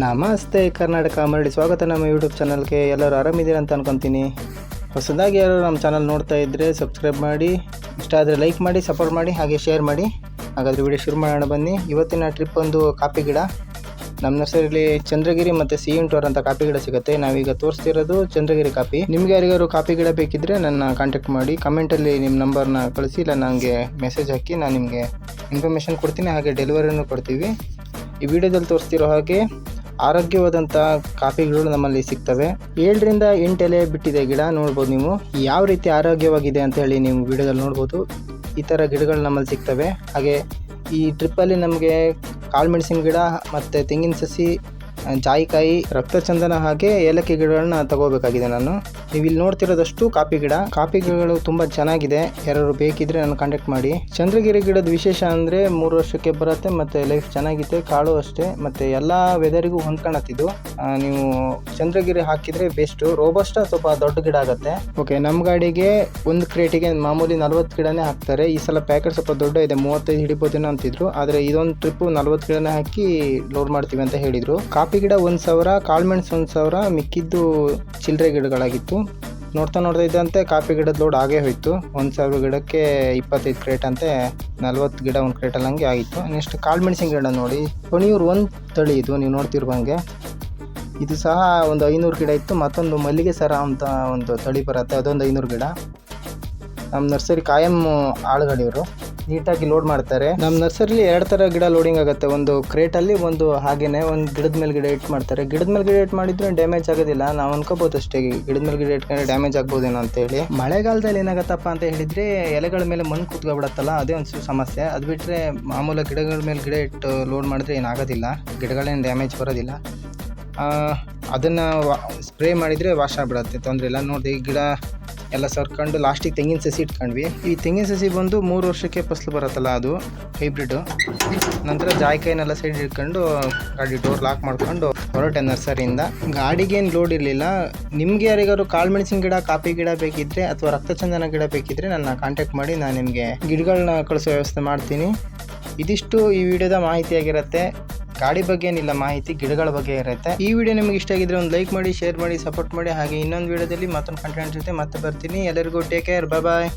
ನಮಸ್ತೆ ಕರ್ನಾಟಕ ಮರಳಿ ಸ್ವಾಗತ ನಮ್ಮ ಯೂಟ್ಯೂಬ್ ಚಾನಲ್ಗೆ. ಎಲ್ಲರೂ ಆರಾಮಿದ್ದೀರಾ ಅಂತ ಅನ್ಕೊತೀನಿ. ಹೊಸದಾಗಿ ಯಾರು ನಮ್ಮ ಚಾನಲ್ ನೋಡ್ತಾ ಇದ್ದರೆ ಸಬ್ಸ್ಕ್ರೈಬ್ ಮಾಡಿ, ಇಷ್ಟ ಆದರೆ ಲೈಕ್ ಮಾಡಿ, ಸಪೋರ್ಟ್ ಮಾಡಿ, ಹಾಗೆ ಶೇರ್ ಮಾಡಿ. ಹಾಗಾದರೆ ವಿಡಿಯೋ ಶುರು ಮಾಡೋಣ ಬನ್ನಿ. ಇವತ್ತಿನ ಟ್ರಿಪ್ ಒಂದು ಕಾಫಿ ಗಿಡ. ನಮ್ಮ ನರ್ಸರಿಲಿ ಚಂದ್ರಗಿರಿ ಮತ್ತು ಸಿಇಂಟೋರ್ ಅಂತ ಕಾಫಿ ಗಿಡ ಸಿಗುತ್ತೆ. ನಾವೀಗ ತೋರಿಸ್ತಿರೋದು ಚಂದ್ರಗಿರಿ ಕಾಫಿ. ನಿಮಗೆ ಯಾರಿಗಾರು ಕಾಫಿ ಗಿಡ ಬೇಕಿದ್ದರೆ ನನ್ನ ಕಾಂಟ್ಯಾಕ್ಟ್ ಮಾಡಿ, ಕಮೆಂಟಲ್ಲಿ ನಿಮ್ಮ ನಂಬರ್ನ ಕಳಿಸಿ, ಇಲ್ಲ ನನಗೆ ಮೆಸೇಜ್ ಹಾಕಿ, ನಾನು ನಿಮಗೆ ಇನ್ಫಾರ್ಮೇಷನ್ ಕೊಡ್ತೀನಿ, ಹಾಗೆ ಡೆಲಿವರಿನೂ ಕೊಡ್ತೀವಿ. ಈ ವಿಡಿಯೋದಲ್ಲಿ ತೋರಿಸ್ತಿರೋ ಹಾಗೆ ಆರೋಗ್ಯವಾದಂಥ ಕಾಫಿಗಳು ನಮ್ಮಲ್ಲಿ ಸಿಗ್ತವೆ. 7 ರಿಂದ 8 ಎಲೆ ಬಿಟ್ಟಿದೆ ಗಿಡ, ನೋಡ್ಬೋದು ನೀವು ಯಾವ ರೀತಿ ಆರೋಗ್ಯವಾಗಿದೆ ಅಂತ ಹೇಳಿ ನೀವು ವಿಡಿಯೋದಲ್ಲಿ ನೋಡ್ಬೋದು. ಈ ಥರ ಗಿಡಗಳು ನಮ್ಮಲ್ಲಿ ಸಿಗ್ತವೆ. ಹಾಗೆ ಈ ಟ್ರಿಪ್ಪಲ್ಲಿ ನಮಗೆ ಕಾಳುಮೆಣಸಿನ ಗಿಡ ಮತ್ತು ತೆಂಗಿನ ಸಸಿ, ಜಾಯಿಕಾಯಿ, ರಕ್ತಚಂದನ ಹಾಗೆ ಏಲಕ್ಕಿ ಗಿಡಗಳನ್ನ ತಗೋಬೇಕಾಗಿದೆ ನಾನು. ನೀವು ಇಲ್ಲಿ ನೋಡ್ತಿರೋದಷ್ಟು ಕಾಫಿ ಗಿಡಗಳು ತುಂಬ ಚೆನ್ನಾಗಿದೆ. ಯಾರು ಬೇಕಿದ್ರೆ ನಾನು ಕಾಂಟ್ಯಾಕ್ಟ್ ಮಾಡಿ. ಚಂದ್ರಗಿರಿ ಗಿಡದ ವಿಶೇಷ ಅಂದರೆ 3 ವರ್ಷಕ್ಕೆ ಬರುತ್ತೆ ಮತ್ತು ಲೈಫ್ ಚೆನ್ನಾಗಿದೆ. ಕಾಳು ಅಷ್ಟೇ, ಮತ್ತು ಎಲ್ಲ ವೆದರಿಗೂ ಹೊಂದ್ಕೊಳತ್ತಿದ್ದು. ನೀವು ಚಂದ್ರಗಿರಿ ಹಾಕಿದರೆ ಬೆಸ್ಟು. ರೋಬಸ್ಟ ಸ್ವಲ್ಪ ದೊಡ್ಡ ಗಿಡ ಆಗುತ್ತೆ. ಓಕೆ, ನಮ್ಮ ಗಾಡಿಗೆ ಒಂದು ಕ್ರೇಟಿಗೆ ಮಾಮೂಲಿ 40 ಗಿಡನೇ ಹಾಕ್ತಾರೆ. ಈ ಸಲ ಪ್ಯಾಕೆಟ್ ಸ್ವಲ್ಪ ದೊಡ್ಡ ಇದೆ, 35 ಹಿಡಿಬೋದೇನೋ ಅಂತಿದ್ರು. ಆದರೆ ಇದೊಂದು ಟ್ರಿಪ್ಪು 40 ಗಿಡನೇ ಹಾಕಿ ಲೋಡ್ ಮಾಡ್ತೀವಿ ಅಂತ ಹೇಳಿದರು. ಕಾಫಿ ಗಿಡ 1000, ಕಾಳುಮೆಣಸು 1000, ಮಿಕ್ಕಿದ್ದು ಚಿಲ್ಲರೆ ಗಿಡಗಳಾಗಿತ್ತು. ನೋಡ್ತಾ ಇದ್ದಂತೆ ಕಾಫಿ ಗಿಡದ ಲೋಡ್ ಆಗೇ ಹೋಯಿತು. 1000 ಗಿಡಕ್ಕೆ 25 ಕ್ರೇಟ್ ಅಂತೆ, 40 ಗಿಡ ಒಂದು ಕ್ರೇಟಲ್ಲಿ ಹಂಗೆ ಆಗಿತ್ತು. ನೆಕ್ಸ್ಟ್ ಕಾಳುಮೆಣಸಿನ ಗಿಡ ನೋಡಿ, ಪಣಿಯೂರು ಒಂದು ತಳಿ ಇದು, ನೀವು ನೋಡ್ತಿರುವಂಗೆ. ಇದು ಸಹ ಒಂದು 500 ಗಿಡ ಇತ್ತು. ಮತ್ತೊಂದು ಮಲ್ಲಿಗೆ ಸರ ಅಂತ ಒಂದು ತಳಿ ಬರುತ್ತೆ, ಅದೊಂದು 500 ಗಿಡ. ನಮ್ಮ ನರ್ಸರಿ ಕಾಯಂ ಆಳುಗಳಿವರು ನೀಟಾಗಿ ಲೋಡ್ ಮಾಡ್ತಾರೆ. ನಮ್ಮ ನರ್ಸರಿಲಿ 2 ಥರ ಗಿಡ ಲೋಡಿಂಗ್ ಆಗುತ್ತೆ. ಒಂದು ಕ್ರೇಟಲ್ಲಿ, ಒಂದು ಹಾಗೇನೆ ಒಂದು ಗಿಡದ ಮೇಲೆ ಗಿಡ ಇಟ್ಟು ಮಾಡ್ತಾರೆ. ಗಿಡದ ಮೇಲೆ ಗಿಡ ಇಟ್ಟು ಮಾಡಿದ್ರೆ ಡ್ಯಾಮೇಜ್ ಆಗೋದಿಲ್ಲ. ನಾವು ಅನ್ಕೋಬೋದು ಅಷ್ಟೇ, ಗಿಡದ ಮೇಲೆ ಗಿಡ ಇಟ್ಕೊಂಡ್ರೆ ಡ್ಯಾಮೇಜ್ ಆಗ್ಬೋದೇನೋ ಅಂತೇಳಿ. ಮಳೆಗಾಲದಲ್ಲಿ ಏನಾಗತ್ತಪ್ಪ ಅಂತ ಹೇಳಿದರೆ ಎಲೆಗಳ ಮೇಲೆ ಮಣ್ಣು ಕೂತ್ಕೊಬಿಡತ್ತಲ್ಲ, ಅದೇ ಒಂದು ಸಮಸ್ಯೆ. ಅದು ಬಿಟ್ಟರೆ ಮಾಮೂಲ ಗಿಡಗಳ ಮೇಲೆ ಗಿಡ ಇಟ್ಟು ಲೋಡ್ ಮಾಡಿದ್ರೆ ಏನಾಗೋದಿಲ್ಲ, ಗಿಡಗಳೇನು ಡ್ಯಾಮೇಜ್ ಬರೋದಿಲ್ಲ. ಅದನ್ನು ಸ್ಪ್ರೇ ಮಾಡಿದರೆ ವಾಶ್ ಆಗಿಬಿಡತ್ತೆ, ತೊಂದರೆ ಇಲ್ಲ. ನೋಡಿ, ಗಿಡ ಎಲ್ಲ ಸರ್ಕೊಂಡು ಲಾಸ್ಟಿಗೆ ತೆಂಗಿನ ಸಸಿ ಇಟ್ಕೊಂಡ್ವಿ. ಈ ತೆಂಗಿನ ಸಸಿ ಬಂದು 3 ವರ್ಷಕ್ಕೆ ಫಸಲು ಬರುತ್ತಲ್ಲ, ಅದು ಹೈಬ್ರಿಡು. ನಂತರ ಜಾಯಿಕಾಯಿನೆಲ್ಲ ಸೈಡ್ ಇಟ್ಕೊಂಡು ಗಾಡಿ ಡೋರ್ ಲಾಕ್ ಮಾಡ್ಕೊಂಡು ಹೊರಟೆ ನರ್ಸರಿಯಿಂದ. ಗಾಡಿಗೇನು ಲೋಡ್ ಇರಲಿಲ್ಲ. ನಿಮಗೆ ಯಾರಿಗಾರು ಕಾಳುಮೆಣಸಿನ ಗಿಡ, ಕಾಫಿ ಗಿಡ ಬೇಕಿದ್ದರೆ ಅಥವಾ ರಕ್ತಚಂದನ ಗಿಡ ಬೇಕಿದ್ದರೆ ನನ್ನ ಕಾಂಟ್ಯಾಕ್ಟ್ ಮಾಡಿ, ನಾನು ನಿಮಗೆ ಗಿಡಗಳನ್ನ ಕಳಿಸೋ ವ್ಯವಸ್ಥೆ ಮಾಡ್ತೀನಿ. ಇದಿಷ್ಟು ಈ ವಿಡಿಯೋದ ಮಾಹಿತಿಯಾಗಿರುತ್ತೆ. ಗಾಡಿ ಬಗ್ಗೆ ಏನಿಲ್ಲ ಮಾಹಿತಿ, ಗಿಡಗಳ ಬಗ್ಗೆ ಇರುತ್ತೆ. ಈ ವಿಡಿಯೋ ನಿಮಗೆ ಇಷ್ಟ ಆಗಿದ್ರೆ ಒಂದು ಲೈಕ್ ಮಾಡಿ, ಶೇರ್ ಮಾಡಿ, ಸಪೋರ್ಟ್ ಮಾಡಿ. ಹಾಗೆ ಇನ್ನೊಂದು ವಿಡಿಯೋದಲ್ಲಿ ಮತ್ತೊಂದು ಕಂಟೆಂಟ್ ಜೊತೆ ಮತ್ತೆ ಬರ್ತೀನಿ. ಎಲ್ಲರಿಗೂ ಟೇಕ್ ಕೇರ್, ಬಾಯ್.